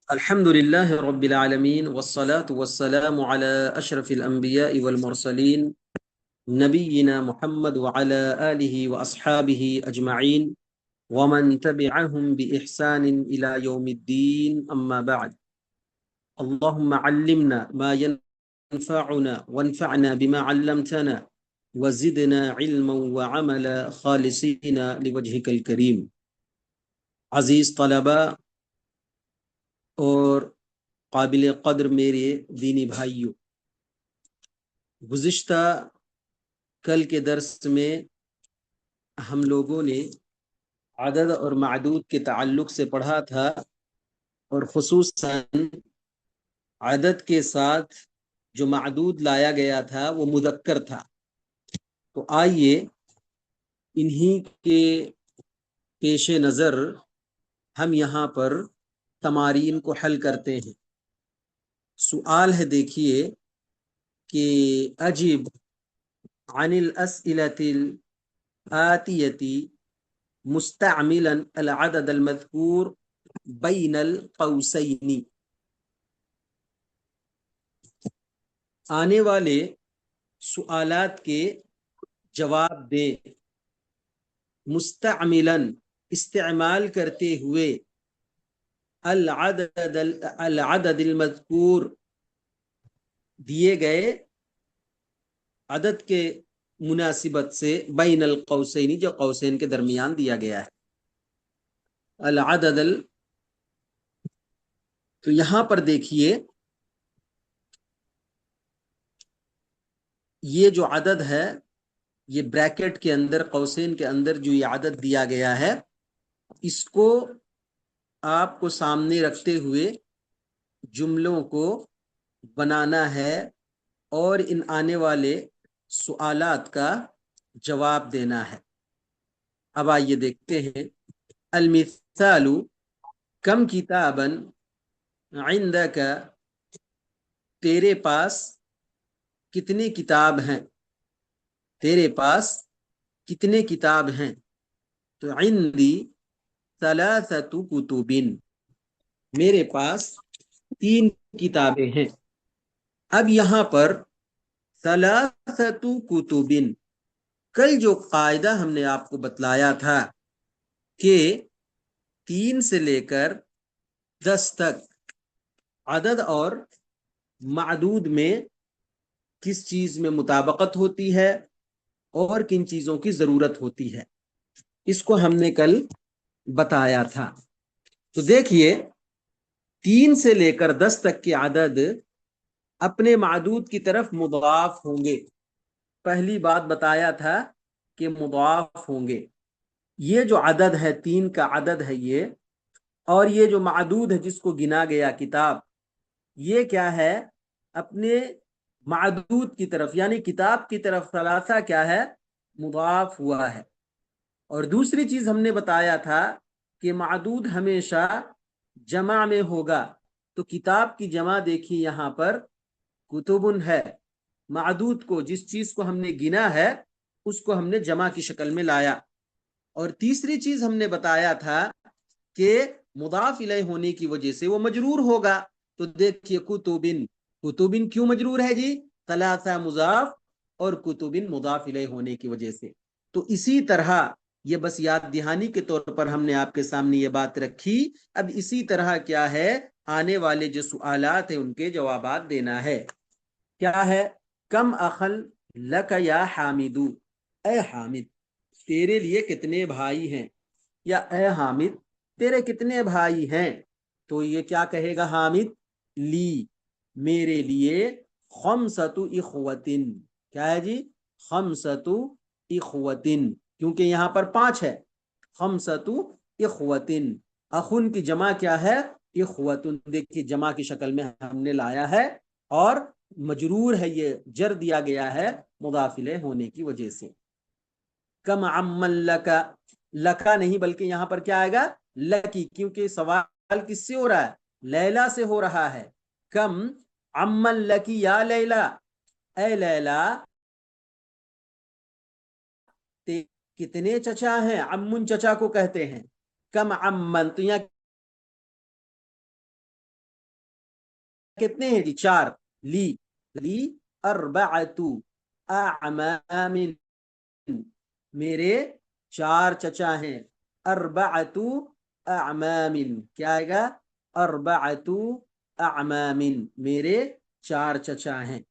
الحمد لله رب العالمين والصلاة والسلام على أشرف الأنبياء والمرسلين نبينا محمد وعلى آله وأصحابه أجمعين ومن تبعهم بإحسان إلى يوم الدين أما بعد. اللهم علمنا ما ينفعنا وانفعنا بما علمتنا وزدنا علما وعملا خالصين لوجهك الكريم. عزیز طلبہ اور قابل قدر میرے دینی بھائیوں، گزشتہ کل کے درس میں ہم لوگوں نے عدد اور معدود کے تعلق سے پڑھا تھا، اور خصوصاً عدد کے ساتھ جو معدود لایا گیا تھا وہ مذکر تھا. تو آئیے انہی کے پیش نظر ہم یہاں پر تمارین کو حل کرتے ہیں. سوال ہے، دیکھیے کہ اجب عن الاسئلة الآتیتی مستعملا العدد المذکور بین القوسین. آنے والے سوالات کے جواب دیں مستعملا استعمال کرتے ہوئے العدد المذکور دیے گئے عدد کے مناسبت سے بین القوسین جو قوسین کے درمیان دیا گیا ہے. تو یہاں پر دیکھیے یہ جو عدد ہے یہ بریکٹ کے اندر قوسین کے اندر جو یہ عدد دیا گیا ہے اس کو آپ کو سامنے رکھتے ہوئے جملوں کو بنانا ہے اور ان آنے والے سوالات کا جواب دینا ہے. اب آئیے دیکھتے ہیں. المثال کم کتابا عندک، تیرے پاس کتنے کتاب ہیں، تیرے پاس کتنے کتاب ہیں. تو عندی ثلاثۃ کتب، میرے پاس 3 کتابیں ہیں. اب یہاں پر ثلاثۃ کتب، کل جو قاعدہ ہم نے آپ کو بتلایا تھا کہ 3 سے لے کر 10 تک عدد اور معدود میں کس چیز میں مطابقت ہوتی ہے اور کن چیزوں کی ضرورت ہوتی ہے، اس کو ہم نے کل بتایا تھا. تو دیکھیے 3 سے لے کر 10 تک کے عدد اپنے معدود کی طرف مضاف ہوں گے. پہلی بات بتایا تھا کہ مضاف ہوں گے. یہ جو عدد ہے 3 کا عدد ہے یہ، اور یہ جو معدود ہے جس کو گنا گیا کتاب، یہ کیا ہے، اپنے معدود کی طرف یعنی کتاب کی طرف ثلاثہ کیا ہے، مضاف ہوا ہے. اور دوسری چیز ہم نے بتایا تھا کہ معدود ہمیشہ جمع میں ہوگا. تو کتاب کی جمع دیکھیے یہاں پر کتبن ہے. معدود کو، جس چیز کو ہم نے گنا ہے اس کو ہم نے جمع کی شکل میں لایا. اور تیسری چیز ہم نے بتایا تھا کہ مضاف الیہ ہونے کی وجہ سے وہ مجرور ہوگا. تو دیکھیے کتبن، کتبن کیوں مجرور ہے جی، ثلاثہ مضاف اور کتبن مضاف الیہ ہونے کی وجہ سے. تو اسی طرح یہ بس یاد دہانی کے طور پر ہم نے آپ کے سامنے یہ بات رکھی. اب اسی طرح کیا ہے، آنے والے جو سوالات ہیں ان کے جوابات دینا ہے. کیا ہے، کم اخل لک یا حامدو، اے حامد تیرے لیے کتنے بھائی ہیں، یا اے حامد تیرے کتنے بھائی ہیں. تو یہ کیا کہے گا حامد، لی میرے لیے، خمسۃ اخوتن، کیا ہے جی، خمسۃ اخوتن، کیونکہ یہاں پر 5 ہے. خمسۃ اخوتن، اخن کی جمع کیا ہے، اخوتن. دیکھیے جمع کی شکل میں ہم نے لایا ہے اور مجرور ہے، یہ جر دیا گیا ہے مضاف الیہ ہونے کی وجہ سے. کم عمن لکا، لکا نہیں بلکہ یہاں پر کیا آئے گا، لکی، کیونکہ سوال کس سے ہو رہا ہے، لیلا سے ہو رہا ہے. کم عمن لکی یا لیلا، اے لیلا کتنے چچا ہیں، عمن چچا کو کہتے ہیں. کم عمن، تو یہاں کتنے ہیں جی؟ 4. لی لی اربعتو اعمام، میرے 4 چچا ہیں. اربعتو اعمام، کیا آئے گا؟ اربعتو اعمام، میرے 4 چچا ہیں.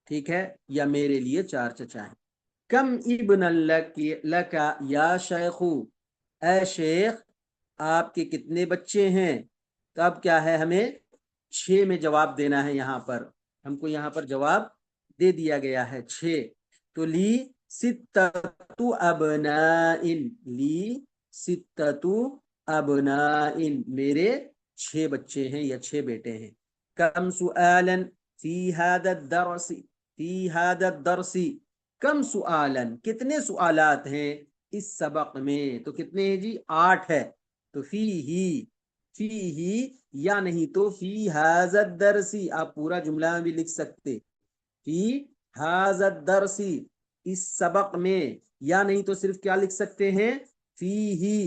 ٹھیک ہے، یا میرے لیے 4 چچا ہیں. کم ابن لکا یا شیخو، اے شیخ آپ کے کتنے بچے ہیں؟ تو اب کیا ہے، ہمیں 6 میں جواب دینا ہے. یہاں پر ہم کو یہاں پر جواب دے دیا گیا ہے 6. تو لی ستتو ابنائن، لی ستتو ابنائن، میرے 6 بچے ہیں یا 6 بیٹے ہیں. کم سؤالا فی هذا الدرس، فی هذا الدرس، کم سؤالا، کتنے سوالات ہیں اس سبق میں؟ تو کتنے ہیں جی؟ 8 ہے. تو فی ہی یا نہیں تو فی هذا الدرس، آپ پورا جملہ میں بھی لکھ سکتے فی هذا الدرس، اس سبق میں، یا نہیں تو صرف کیا لکھ سکتے ہیں؟ فی ہی.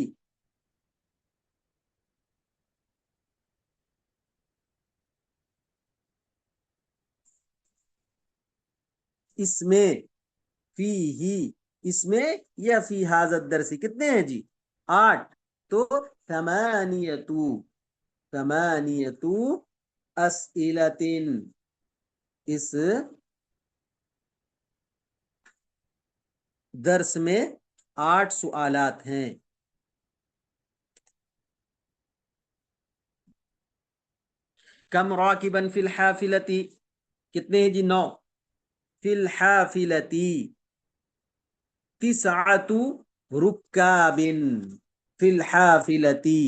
اس میں، فی ہی، اس میں، یا فی هذا الدرس. کتنے ہیں جی؟ 8. تو ثمانیتو اسئلتن، اس درس میں 8 سوالات ہیں. کم راکبا فی الحافلتی، کتنے ہیں جی؟ 9. فی الحافلتی 9 رکاب، فی الحافلتی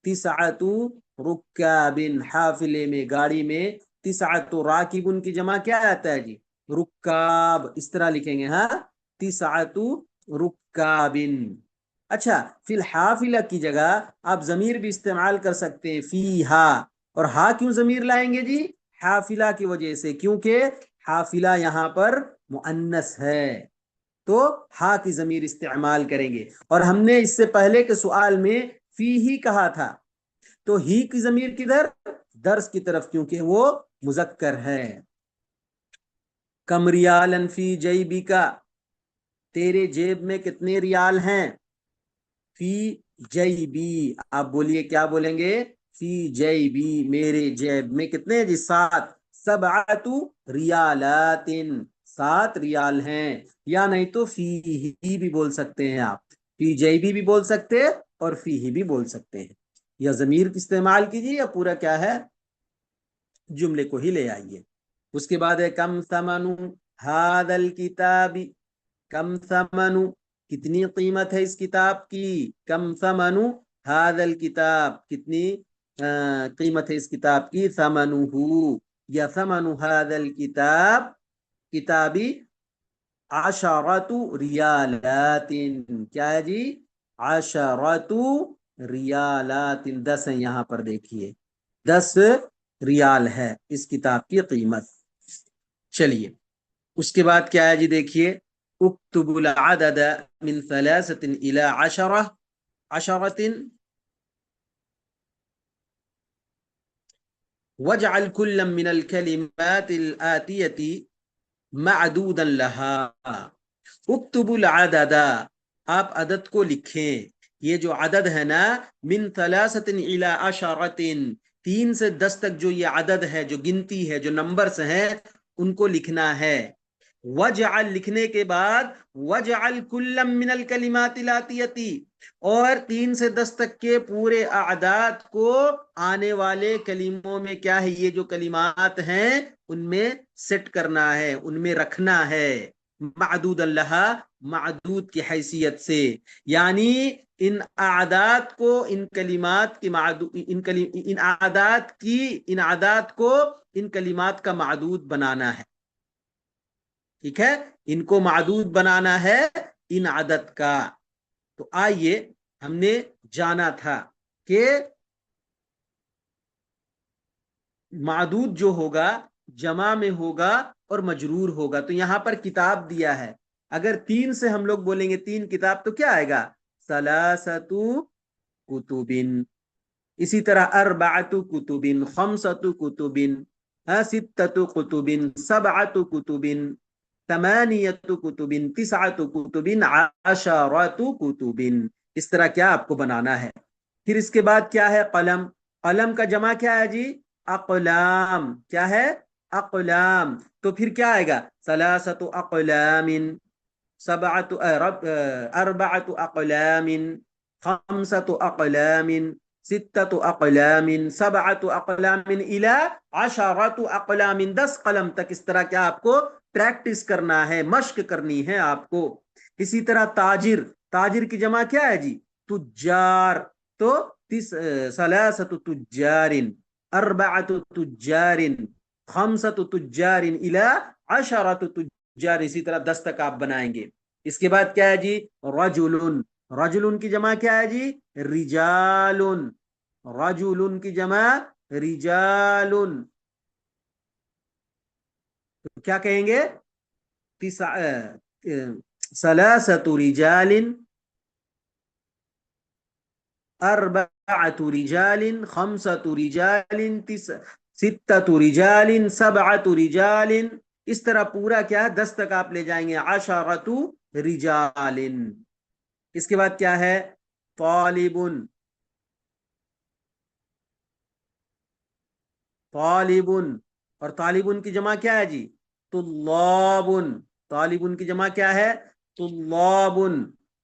9 رکاب، حافلے میں، گاڑی میں 9 راکب کی جمع کیا آتا ہے جی؟ رکاب. اس طرح لکھیں گے، ہاں، 9 رکاب. اچھا، فی الحافلہ کی جگہ آپ ضمیر بھی استعمال کر سکتے ہیں، فی ہا. اور ہا کیوں ضمیر لائیں گے جی؟ حافلہ کی وجہ سے، کیونکہ حافلہ یہاں پر مؤنث ہے، تو ہا کی ضمیر استعمال کریں گے. اور ہم نے اس سے پہلے کے سوال میں فی ہی کہا تھا، تو ہی کی ضمیر کدھر؟ درس کی طرف، کیونکہ وہ مذکر ہے. کم ریالن فی جیبکا، تیرے جیب میں کتنے ریال ہیں؟ فی جیبی، آپ بولیے، کیا بولیں گے؟ فی جیبی، میرے جیب میں کتنے جی؟ 7. 7 ریالات، 7 ریال ہیں. یا نہیں تو فی ہی بھی بول سکتے ہیں آپ، فی جیبی بھی بول سکتے اور فی ہی بھی بول سکتے ہیں. یا ضمیر استعمال کیجیے یا پورا کیا ہے، جملے کو ہی لے آئیے. اس کے بعد ہے کم ثمن ھذا الکتاب، کم ثمن، کتنی قیمت ہے اس کتاب کی؟ کم ثمن ھذا الکتاب، کتنی قیمت ہے اس کتاب کی؟ ثمنہ، یا ثمن ھذا الکتاب، کتابی 10 ریالات، کیا ہے جی؟ 10 ریالات، 10 ہیں یہاں پر، دیکھیے 10 ریال ہے اس کتاب کی قیمت. چلیے اس کے بعد کیا ہے جی؟ دیکھیے، اکتب العدد من 3 الى 10 واجعل كل من الكلمات الآتية معدودا لها. اکتب العدد، آپ عدد کو لکھیں. یہ جو عدد ہے نا، من 3 الى 10، 3 سے 10 تک جو یہ عدد ہے، جو گنتی ہے، جو نمبرز ہیں، ان کو لکھنا ہے. وجعل، لکھنے کے بعد وجعل کل من الکلمات الاتیتی، اور 3 سے 10 تک کے پورے اعداد کو آنے والے کلموں میں کیا ہے، یہ جو کلمات ہیں ان میں سیٹ کرنا ہے، ان میں رکھنا ہے. معدود اللہ، معدود کی حیثیت سے، یعنی ان اعداد کو، ان کلمات کی ان اعداد کو ان کلمات کا معدود بنانا ہے. ٹھیک ہے، ان کو معدود بنانا ہے ان عدد کا. تو آئیے، ہم نے جانا تھا کہ معدود جو ہوگا جمع میں ہوگا اور مجرور ہوگا. تو یہاں پر کتاب دیا ہے، اگر 3 سے ہم لوگ بولیں گے 3 کتاب، تو کیا آئے گا؟ 3 کتب. اسی طرح 4 کتب، 5 کتب، ستۃ کتب، سبعۃ کتب، ثمانیۃ کتب، تسعۃ کتب، عشرۃ کتب. اس طرح کیا آپ کو بنانا ہے. پھر اس کے بعد کیا ہے؟ قلم. قلم کا جمع کیا ہے جی؟ اقلام. کیا ہے؟ اقلام. تو پھر کیا آئے گا؟ ثلاثۃ اقلام، سبعۃ اربعۃ اقلام، خمسۃ اقلام، ستۃ اقلام، سبعۃ اقلام الى عشرۃ اقلام. 10 قلم تک. اس طرح کیا آپ کو پریکٹس کرنا ہے، مشق کرنی ہے آپ کو. اسی طرح تاجر. تاجر کی جمع کیا ہے جی؟ تجار. تو ثلاثۃ تجار، اربعۃ تجار، خمسۃ تجار الى عشرۃ تجار. اسی طرح 10 تک آپ بنائیں گے. اس کے بعد کیا ہے جی؟ رجل. رجل کی جمع کیا ہے جی؟ رجال. رجل کی جمع رجال. تو کیا کہیں گے؟ ثلاثة رجال، أربعة رجال، خمسة رجال، ستة رجال، سبعة رجال. اس طرح پورا کیا 10 تک آپ لے جائیں گے. عشرۃ رجال. اس کے بعد کیا ہے؟ طالب. طالب. اور طالب کی جمع کیا ہے جی؟ طلاب. طالب کی جمع کیا ہے؟ طلاب.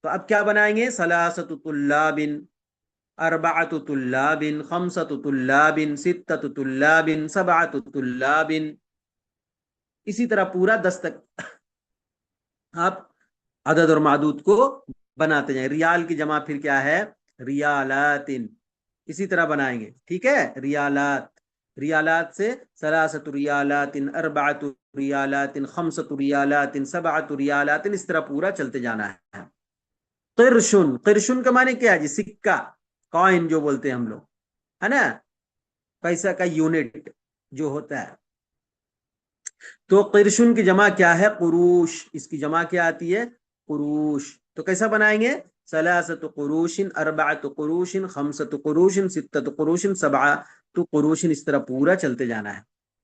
تو اب کیا بنائیں گے؟ ثلاثۃ طلاب، اربعۃ طلاب، خمسۃ طلاب، ستۃ طلاب، سبعۃ طلاب. اسی طرح پورا 10 تک آپ عدد اور معدود کو بناتے جائیں. ریال کی جمع پھر کیا ہے؟ ریالات. اسی طرح بنائیں گے. ٹھیک ہے؟ ریالات. ریالات سے ثلاثۃ ریالات، اربعۃ ریالات، خمسۃ ریالات، سبعۃ ریالات. اس طرح پورا چلتے جانا ہے. قرشن. قرشن کا معنی کیا ہے جی؟ سکہ، کوائن جو بولتے ہیں ہم لوگ، ہے نا، پیسہ کا یونٹ جو ہوتا ہے. تو قرشن کی جمع کیا ہے؟ قروش. اس کی جمع کیا آتی ہے؟ قروش. تو کیسا بنائیں گے؟ ثلاثۃ قروش، اربعۃ قروش، خمسۃ قروش، ستۃ قروش، سبعۃ قروش. اس طرح پورا چلتے جانا ہے.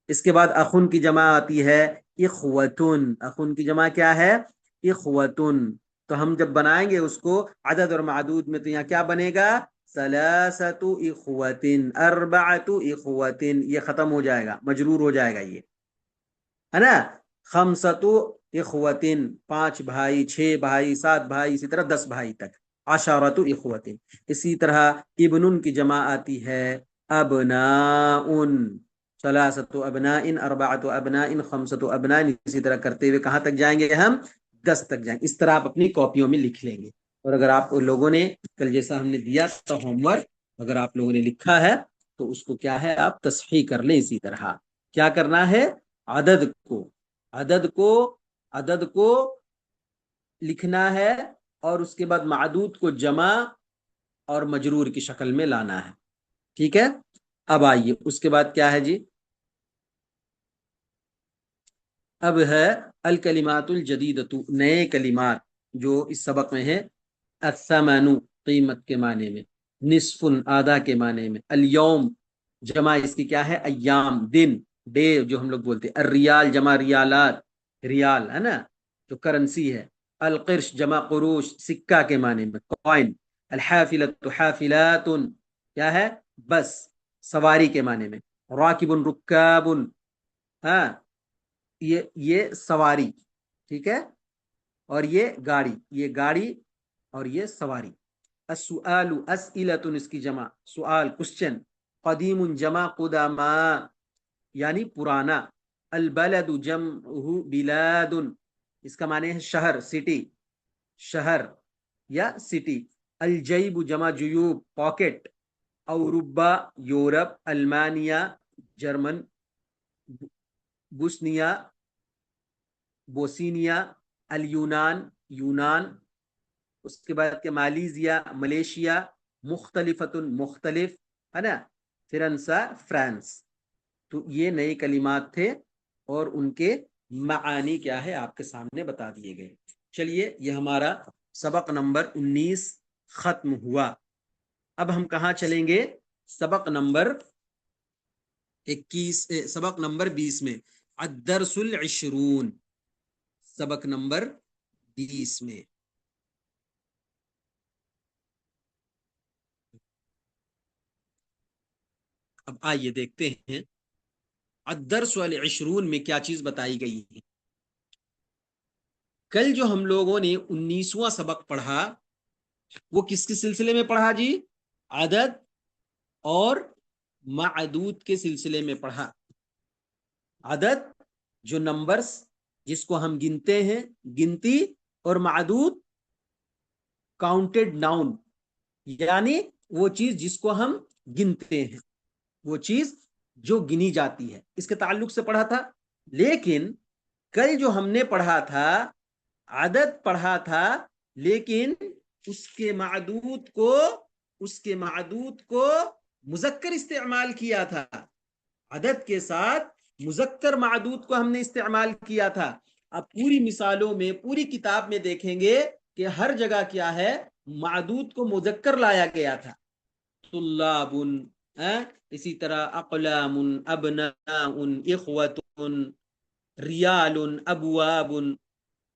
اس کے بعد اخن کی جمع آتی ہے اخوتن. اخن کی جمع کیا ہے؟ اخوتن. تو ہم جب بنائیں گے اس کو عدد اور معدود میں، تو یہاں کیا بنے گا؟ ثلاثۃ اخوت، اربعۃ اخوت. یہ ختم ہو جائے گا، مجرور ہو جائے گا یہ، ہے نا. خمسۃ اخوت، 5 بھائی، 6 بھائی، 7 بھائی، اسی طرح 10 بھائی تک. عشرۃ اخوت. اسی طرح ابن کی جمع آتی ہے ابناء. ثلاثۃ ابناء، اربعۃ ابناء، خمسۃ ابناء. اسی طرح کرتے ہوئے کہاں تک جائیں گے ہم؟ 10 تک جائیں گے. اس طرح آپ اپنی کاپیوں میں لکھ لیں گے. اور اگر آپ لوگوں نے کل جیسا ہم نے دیا تھا ہوم ورک، اگر آپ لوگوں نے لکھا ہے تو اس کو کیا ہے؟ آپ تصحیح کر لیں. اسی طرح کیا کرنا ہے؟ عدد کو لکھنا ہے، اور اس کے بعد معدود کو جمع اور مجرور کی شکل میں لانا ہے. ٹھیک ہے؟ اب آئیے اس کے بعد کیا ہے جی؟ اب ہے الکلمات الجدیدۃ، نئے کلمات جو اس سبق میں ہے. الثمن، قیمت کے معنی میں. نصف، آدھا کے معنی میں. الیوم، جمع اس کی کیا ہے؟ ایام، دن، ڈے جو ہم لوگ بولتے ہیں. الریال، جمع ریالات، ریال ہے نا جو کرنسی ہے. القرش، جمع قروش، سکہ کے معنی میں، کوائن. الحافلۃ، حافلات، کیا ہے؟ بس، سواری کے معنی میں. راکب، رکاب، ہاں، یہ سواری. ٹھیک ہے؟ اور یہ گاڑی، یہ گاڑی اور یہ سواری. السؤال، اسئلۃ اس کی جمع، سؤال، کوسچن. قدیم، جمع قدما یعنی پرانا. البلد، جمع بلاد، اس کا معنی ہے شہر، سٹی، شہر یا سٹی. الجیب، جمع جیوب، پاکٹ. اوروبا، یورپ. المانیہ، جرمن. بوسنیا، بوسینیا. الیونان، یونان. اس کے بعد کے مالیزیا، ملیشیا. مختلفۃ، مختلف، ہے نا. فرنسا، فرانس. تو یہ نئے کلمات تھے اور ان کے معانی کیا ہے آپ کے سامنے بتا دیے گئے. چلیے یہ ہمارا سبق نمبر 19 ختم ہوا. اب ہم کہاں چلیں گے؟ سبق نمبر 21 سبق نمبر 20 میں الدرس العشرون، سبق نمبر 20 میں اب آئیے دیکھتے ہیں الدرس العشرون میں کیا چیز بتائی گئی ہے۔ کل جو ہم لوگوں نے 19واں سبق پڑھا وہ کس کے سلسلے میں پڑھا جی؟ عدد اور معدود کے سلسلے میں پڑھا۔ عدد جو نمبرز جس کو ہم گنتے ہیں، گنتی، اور معدود کاؤنٹڈ ناؤن یعنی وہ چیز جس کو ہم گنتے ہیں، وہ چیز جو گنی جاتی ہے، اس کے تعلق سے پڑھا تھا۔ لیکن کل جو ہم نے پڑھا تھا عدد پڑھا تھا، لیکن اس کے معدود کو مذکر استعمال کیا تھا۔ عدد کے ساتھ مذکر معدود کو ہم نے استعمال کیا تھا۔ اب پوری مثالوں میں، پوری کتاب میں دیکھیں گے کہ ہر جگہ کیا ہے، معدود کو مذکر لایا گیا تھا۔ طلاب، اسی طرح اقلام، ابناء، اخوۃ، ریال، ابواب،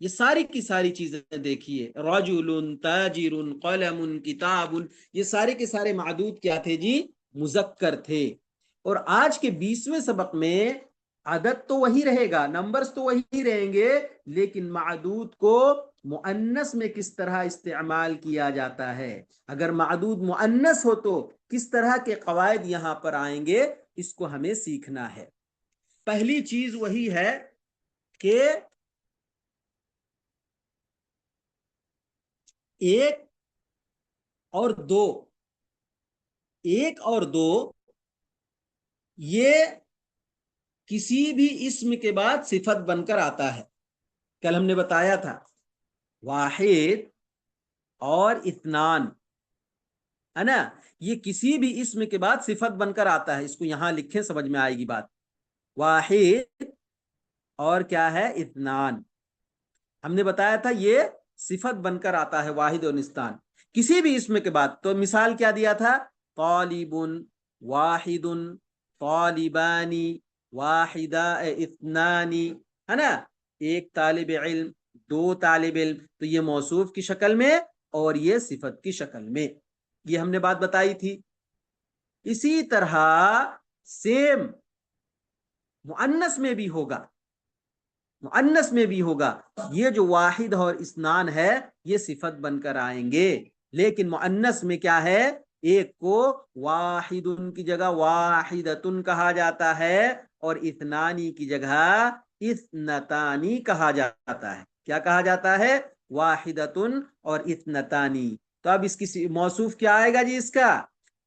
یہ ساری کی ساری چیزیں دیکھیے، رجل، تاجر، قلم، کتاب، یہ سارے کے سارے معدود کیا تھے جی؟ مذکر تھے۔ اور آج کے 20ویں سبق میں عدد تو وہی رہے گا، نمبرز تو وہی رہیں گے، لیکن معدود کو مؤنث میں کس طرح استعمال کیا جاتا ہے، اگر معدود مؤنث ہو تو کس طرح کے قواعد یہاں پر آئیں گے، اس کو ہمیں سیکھنا ہے۔ پہلی چیز وہی ہے کہ ایک اور دو یہ کسی بھی اسم کے بعد صفت بن کر آتا ہے۔ کل ہم نے بتایا تھا واحد اور اثنان، ہے نا، یہ کسی بھی اسم کے بعد صفت بن کر آتا ہے۔ اس کو یہاں لکھیں، سمجھ میں آئے گی بات۔ واحد اور کیا ہے؟ اثنان، ہم نے بتایا تھا یہ صفت بن کر آتا ہے، واحد اور اثنان کسی بھی اسم کے بعد۔ تو مثال کیا دیا تھا؟ طالب، واحد، طالبانی، واحدہ، اثنان، ہے نا، ایک طالب علم، دو طالب علم، تو یہ موصوف کی شکل میں اور یہ صفت کی شکل میں، یہ ہم نے بات بتائی تھی۔ اسی طرح سیم مؤنث میں بھی ہوگا، مؤنث میں بھی ہوگا۔ یہ جو واحد اور اثنان ہے یہ صفت بن کر آئیں گے، لیکن مؤنث میں کیا ہے؟ ایک کو واحد کی جگہ واحدتن کہا جاتا ہے اور اثنانی کی جگہ اثنتانی کہا جاتا ہے۔ کیا کہا جاتا ہے؟ واحدتن اور اثنتانی۔ تو اب اس کی موصوف کیا آئے گا جی؟ اس کا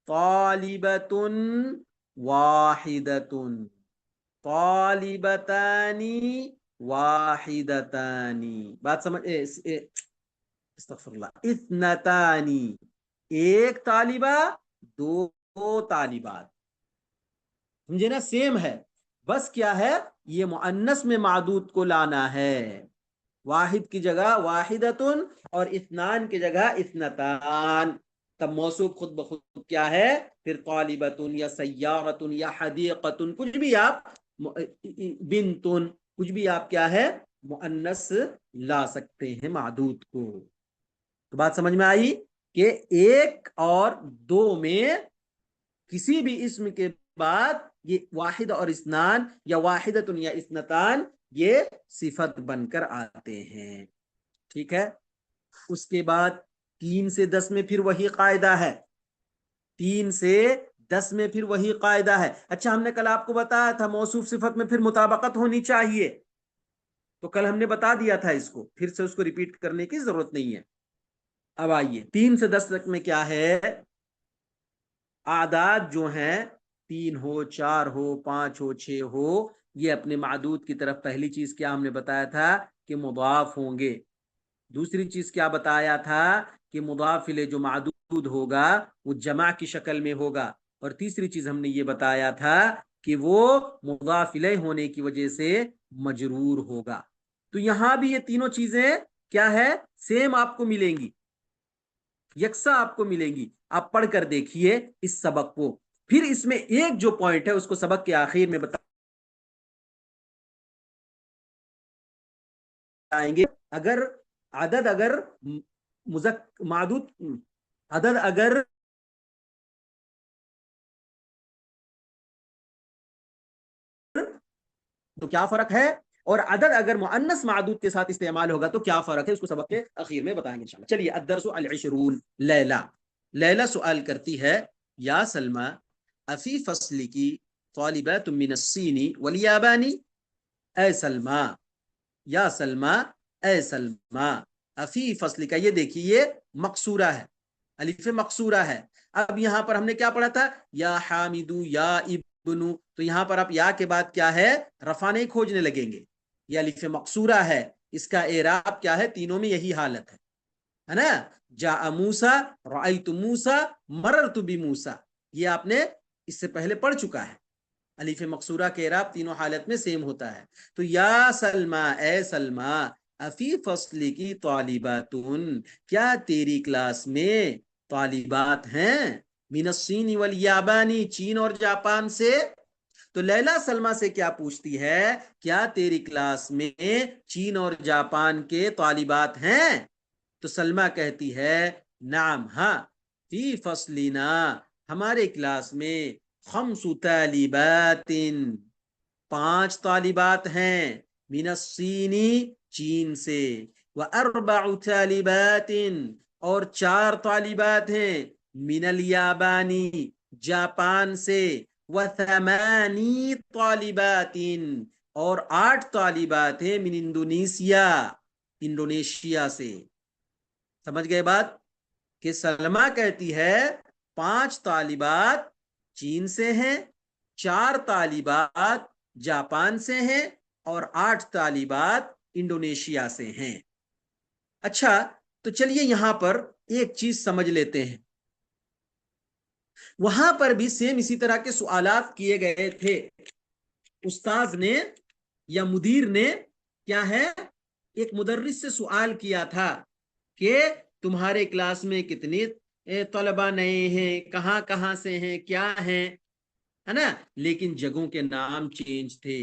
طالبتن، واحدتن، طالبتانی، واحدتانی، بات سمجھ، استغفر اللہ، اثنتانی، ایک طالبہ، دو طالبات، سمجھے نا؟ سیم ہے، بس کیا ہے، یہ مؤنث میں معدود کو لانا ہے، واحد کی جگہ واحدتن اور اثنان کی جگہ اثنتان، تب موصوف خود بخود کیا ہے پھر؟ طالبتن یا سیارتن یا حدیقتن، کچھ بھی آپ، بنتن، کچھ بھی آپ کیا ہے مؤنث لا سکتے ہیں معدود کو۔ تو بات سمجھ میں آئی کہ ایک اور دو میں کسی بھی اسم کے بعد یہ واحد اور اثنان یا واحدتن یا اثنتان یہ صفت بن کر آتے ہیں، ٹھیک ہے۔ اس کے بعد 3 سے 10 میں پھر وہی قاعدہ ہے، 3 سے 10 میں پھر وہی قاعدہ ہے۔ اچھا، ہم نے کل آپ کو بتایا تھا موصوف صفت میں پھر مطابقت ہونی چاہیے، تو کل ہم نے بتا دیا تھا اس کو، پھر سے اس کو ریپیٹ کرنے کی ضرورت نہیں ہے۔ اب آئیے 3 سے 10 تک میں کیا ہے، اعداد جو ہیں 3 ہو، 4 ہو، 5 ہو، 6 ہو، یہ اپنے معدود کی طرف پہلی چیز کیا ہم نے بتایا تھا کہ مضاف ہوں گے۔ دوسری چیز کیا بتایا تھا کہ مضاف الیہ جو معدود ہوگا وہ جمع کی شکل میں ہوگا، اور تیسری چیز ہم نے یہ بتایا تھا کہ وہ مضاف الیہ ہونے کی وجہ سے مجرور ہوگا۔ تو یہاں بھی یہ تینوں چیزیں کیا ہے، سیم آپ کو ملیں گی، یکساں آپ کو ملیں گی۔ آپ پڑھ کر دیکھیے اس سبق کو، پھر اس میں ایک جو پوائنٹ ہے اس کو سبق کے آخر میں بتائیں گے. اگر عدد اگر معدود عدد اگر تو کیا فرق ہے، اور عدد اگر مؤنث معدود کے ساتھ استعمال ہوگا تو کیا فرق ہے، اس کو سبق کے اخیر میں بتائیں گے انشاءاللہ. چلیے الدرس العشرون. لیلا سوال کرتی ہے، یا سلمى افی فصل کی طالبات من الصین والیابانی. اے سلمى، یا سلمى، اے سلمى، افی فصل کا، یہ دیکھیے یہ مقصورہ ہے، الف مقصورہ ہے. اب یہاں پر ہم نے کیا پڑھا تھا، یا حامدو یا ابنو، تو یہاں پر آپ یا کے بعد کیا ہے، رفع نہیں کھوجنے لگیں گے. یہ الف مقصورہ ہے، اس کا اعراب کیا ہے، تینوں میں یہی حالت ہے نا. جاء موسیٰ، رأیت موسیٰ، مررت بموسیٰ، یہ آپ نے اس سے پہلے پڑھ چکا ہے. الف مقصورہ کے اعراب تینوں حالت میں سیم ہوتا ہے. تو یا سلمى، اے سلمى، افی فصل کی طالباتن، کیا تیری کلاس میں طالبات ہیں، من الصین والیابانی، چین اور جاپان سے. تو لیلا سلمى سے کیا پوچھتی ہے، کیا تیری کلاس میں چین اور جاپان کے طالبات ہیں. تو سلمى کہتی ہے نعم، ہاں، فی فصلنا، ہمارے کلاس میں، خمس طالبات، 5 طالبات ہیں، من الصین، چین سے، واربع طالبات، اور 4 طالبات ہیں، من الیابانی، جاپان سے، وثمانی طالبات، اور 8 طالبات ہیں، من انڈونیشیا، انڈونیشیا سے. سمجھ گئے بات، کہ سلمى کہتی ہے 5 طالبات چین سے ہیں، 4 طالبات جاپان سے ہیں، اور 8 طالبات انڈونیشیا سے ہیں. اچھا، تو چلیے یہاں پر ایک چیز سمجھ لیتے ہیں. وہاں پر بھی سیم اسی طرح کے سوالات کیے گئے تھے. استاذ نے یا مدیر نے کیا ہے، ایک مدرس سے سوال کیا تھا کہ تمہارے کلاس میں کتنے طلبہ نئے ہیں، کہاں کہاں سے ہیں، کیا ہیں، ہے نا، لیکن جگہوں کے نام چینج تھے.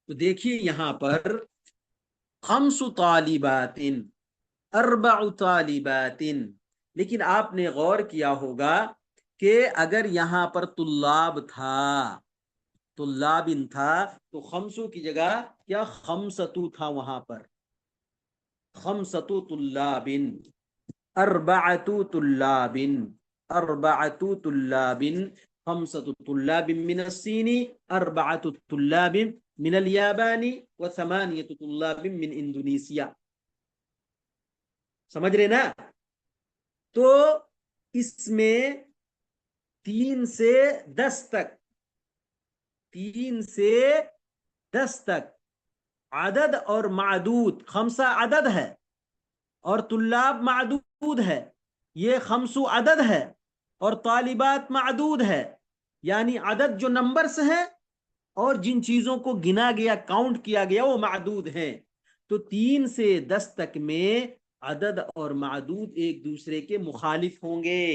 تو دیکھیے یہاں پر خمس طالبات، اربع طالبات، لیکن آپ نے غور کیا ہوگا کہ اگر یہاں پر طلاب تھا، طلابن تھا، تو خمسو کی جگہ کیا خمسطو تھا، وہاں پر خمسطو طلابن، اربعۃ طلاب، اربعۃ طلاب، خمسۃ طلاب من الصین، اربعۃ طلاب من الیابان، وثمانیۃ طلاب من انڈونیشیا. سمجھ رہے نا. تو اس میں 3 سے 10 تک، 3 سے 10 تک عدد اور معدود، خمسہ عدد ہے اور طلاب معدود ہے، یہ خمسو عدد ہے اور طالبات معدود ہے، یعنی عدد جو نمبرز ہیں اور جن چیزوں کو گنا گیا، کاؤنٹ کیا گیا، وہ معدود ہیں. تو 3 سے 10 تک میں عدد اور معدود ایک دوسرے کے مخالف ہوں گے،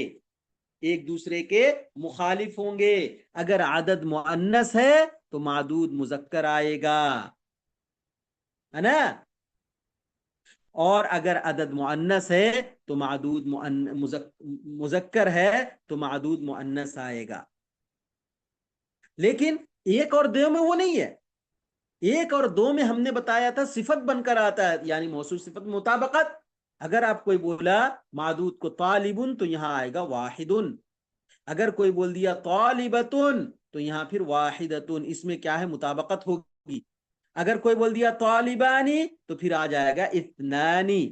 ایک دوسرے کے مخالف ہوں گے. اگر عدد مؤنث ہے تو معدود مذکر آئے گا، ہے نا، اور اگر عدد مؤنث ہے تو معدود مذکر ہے تو معدود مؤنث آئے گا. لیکن 1 اور 2 میں وہ نہیں ہے. 1 اور 2 میں ہم نے بتایا تھا صفت بن کر آتا ہے، یعنی موصوف صفت مطابقت. اگر آپ کوئی بولا معدود کو طالبن تو یہاں آئے گا واحدن، اگر کوئی بول دیا طالبتن تو یہاں پھر واحدتن، اس میں کیا ہے، مطابقت ہوگی. اگر کوئی بول دیا طالبانی تو پھر آ جائے گا اثنانی.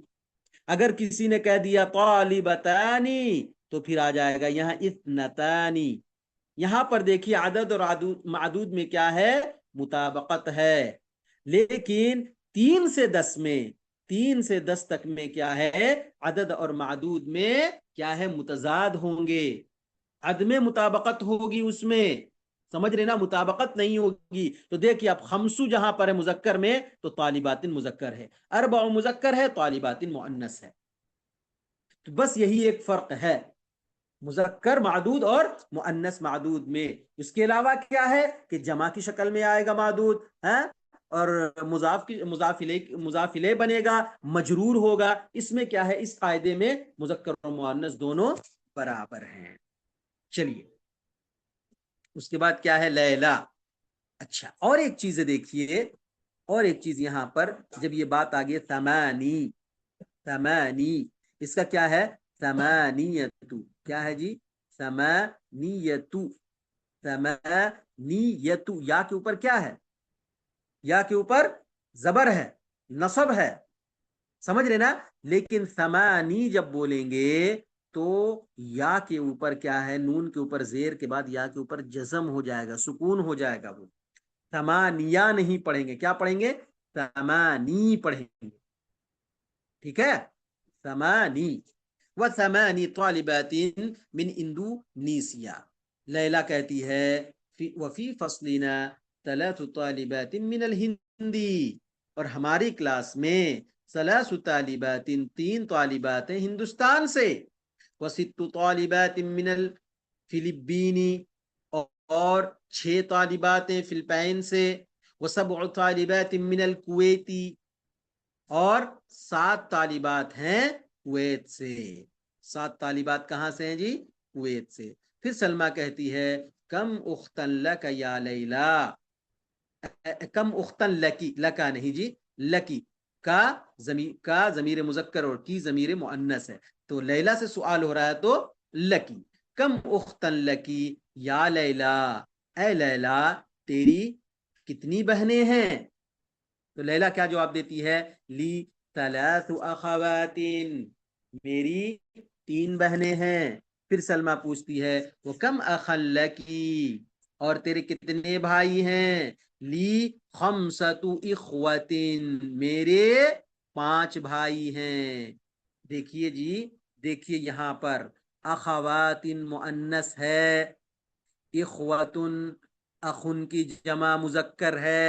اگر کسی نے کہہ دیا طالبتانی تو پھر آ جائے گا یہاں اثنتانی. یہاں پر دیکھیے عدد اور معدود میں کیا ہے، مطابقت ہے. لیکن 3 سے 10 میں، 3 سے 10 تک میں کیا ہے، عدد اور معدود میں کیا ہے، متضاد ہوں گے، عدم مطابقت ہوگی اس میں. سمجھ رہے نا، مطابقت نہیں ہوگی. تو دیکھیے اب خمسو جہاں پر ہے مذکر میں تو طالبات مذکر ہے، اربع مذکر ہے، طالبات مؤنث ہے. تو بس یہی ایک فرق ہے. مذکر معدود اور مؤنث معدود میں. اس کے علاوہ کیا ہے کہ جمع کی شکل میں آئے گا معدود ہے، اور مضاف الیہ بنے گا، مجرور ہوگا. اس میں کیا ہے، اس قاعدے میں مذکر اور مؤنث دونوں برابر ہیں. چلیے اس کے بعد کیا ہے، لیلا. اچھا اور ایک چیز دیکھیے، اور ایک چیز یہاں پر جب یہ بات آ گئی ثمانی، ثمانی اس کا کیا ہے، ثمانیتو، کیا ہے جی، ثمانیتو، ثمانیتو. یا کے اوپر کیا ہے، یا کے اوپر زبر ہے، نصب ہے، سمجھ رہے نا. لیکن ثمانی جب بولیں گے تو یا کے اوپر کیا ہے، نون کے اوپر زیر کے بعد یا کے اوپر جزم ہو جائے گا، سکون ہو جائے گا. وہ ثمانیہ نہیں پڑھیں گے، کیا پڑھیں گے، ثمانی پڑھیں گے. ٹھیک ہے، ثمانی. وثمانی طالبات من اندونیسیا. لیلا کہتی ہے وفی فصلنا 3 طالبات من الہندی، اور ہماری کلاس میں 3 طالبات 3 طالبات ہیں ہندوستان سے. و6 طالبات من الفلپینی، اور 6 طالبات ہیں فلپائن سے. و7 طالبات من الکویتی، اور 7 طالبات ہیں کویت سے. 7 طالبات کہاں سے ہیں جی، کویت سے. پھر سلمہ کہتی ہے کم اختن لک یا لیلا، کم اختن لکی، لکا نہیں جی، لکی کا ضمیر مذکر اور کی ضمیر مؤنث ہے، تو لیلا سے سوال ہو رہا ہے تو لکی. کم اختن لکی یا لیلا، اے لیلا تیری کتنی بہنیں ہیں. تو لیلا کیا جواب دیتی ہے، لی 3 اخوات، میری 3 بہنیں ہیں. پھر سلمہ پوچھتی ہے وہ کم اخن لکی، اور تیرے کتنے بھائی ہیں، لی 5 اخوات، میرے 5 بھائی ہیں. دیکھیے جی، دیکھیے یہاں پر اخوات مؤنث ہے، اخوات اخن کی جمع مذکر ہے،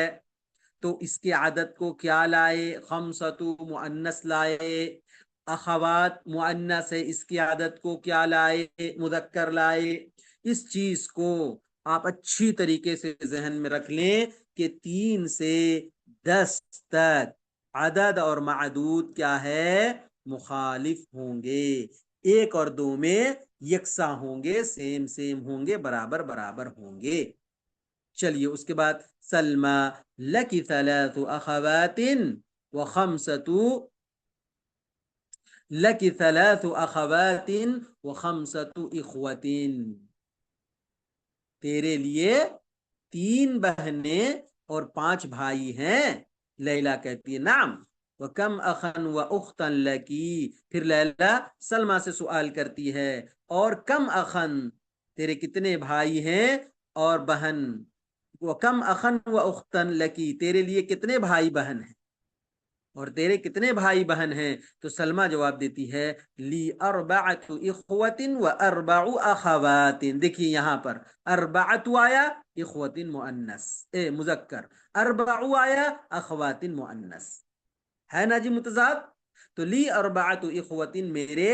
تو اس کے عدد کو کیا لائے، 5 مؤنث لائے. اخوات مؤنث ہے، اس کی عدد کو کیا لائے، مذکر لائے. اس چیز کو آپ اچھی طریقے سے ذہن میں رکھ لیں کہ 3 سے 10 تک عدد اور معدود کیا ہے، مخالف ہوں گے. 1 اور 2 میں یکساں ہوں گے، سیم سیم ہوں گے، برابر برابر ہوں گے. چلیے اس کے بعد سلمہ لکی 3 اخوات و5 لکی 3 اخوات و5 اخوات، تیرے لیے 3 بہنیں اور 5 بھائی ہیں. لیلا کہتی ہے نعم. وکم اخن و اختن لکی، پھر لیلا سلمہ سے سوال کرتی ہے اور کم اخن، تیرے کتنے بھائی ہیں اور بہن. وکم اخن و اختن لکی، تیرے لیے کتنے بھائی بہن ہیں اور تیرے کتنے بھائی بہن ہیں. تو سلمہ جواب دیتی ہے لی 4 اخوات و 4 اخوات. دیکھیے یہاں پر 4 آیا اخوات مؤنث مذکر، 4 آیا اخوات مؤنث، ہے نا جی متضاد. تو لی 4 اخوات، میرے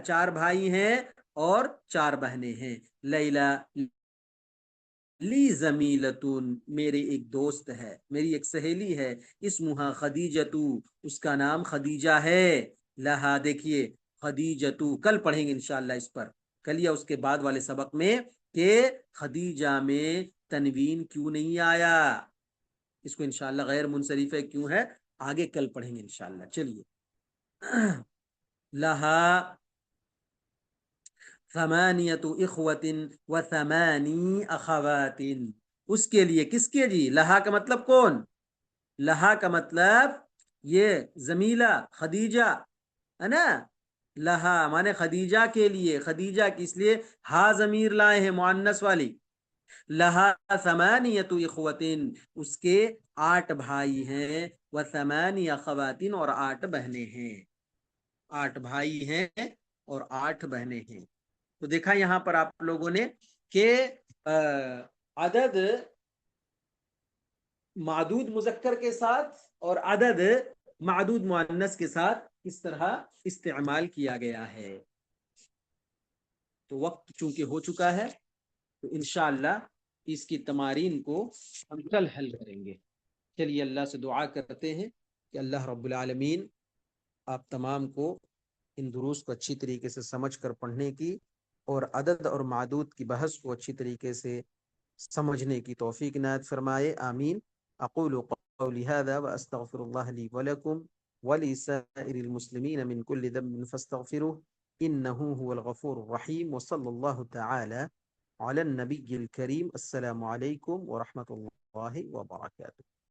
4 بھائی ہیں اور 4 بہنیں ہیں. لیلا لی زمیلتون، میرے ایک دوست ہے، میری ایک سہیلی ہے، اسمہا خدیجتو، اس کا نام خدیجہ ہے. لہا، دیکھیے خدیجتو، کل پڑھیں گے انشاءاللہ اس پر، کل یا اس کے بعد والے سبق میں کہ خدیجہ میں تنوین کیوں نہیں آیا، اس کو انشاءاللہ غیر منصرف ہے کیوں ہے، آگے کل پڑھیں گے انشاءاللہ. چلیے لہا 8 اخوات و 8 اخوات، اس کے لیے، کس کے جی، لہا کا مطلب کون، لہا کا مطلب یہ زمیلہ خدیجہ ہے نا. لہا مانے خدیجہ کے لیے، خدیجہ کس لیے، ہا ضمیر لائے ہیں مؤنث والی. لہا 8 اخوات، اس کے 8 بھائی ہیں، و 8 اخوات، اور 8 بہنیں ہیں. 8 بھائی ہیں اور 8 بہنیں ہیں. تو دیکھا یہاں پر آپ لوگوں نے کہ عدد معدود مذکر کے ساتھ اور عدد معدود مؤنث کے ساتھ کس طرح استعمال کیا گیا ہے. تو وقت چونکہ ہو چکا ہے تو انشاءاللہ اس کی تمارین کو ہم کل حل کریں گے. چلیے اللہ سے دعا کرتے ہیں کہ اللہ رب العالمین آپ تمام کو ان دروس کو اچھی طریقے سے سمجھ کر پڑھنے کی اور عدد اور معدود کی بحث کو اچھی طریقے سے سمجھنے کی توفیق عنایت فرمائے. آمین. اقول قولی هذا واستغفر الله لي ولكم ولسائر المسلمين من كل ذنب فاستغفروه انه هو الغفور الرحيم. وصلى الله تعالى على النبي الكريم. السلام عليكم ورحمة الله وبركاته.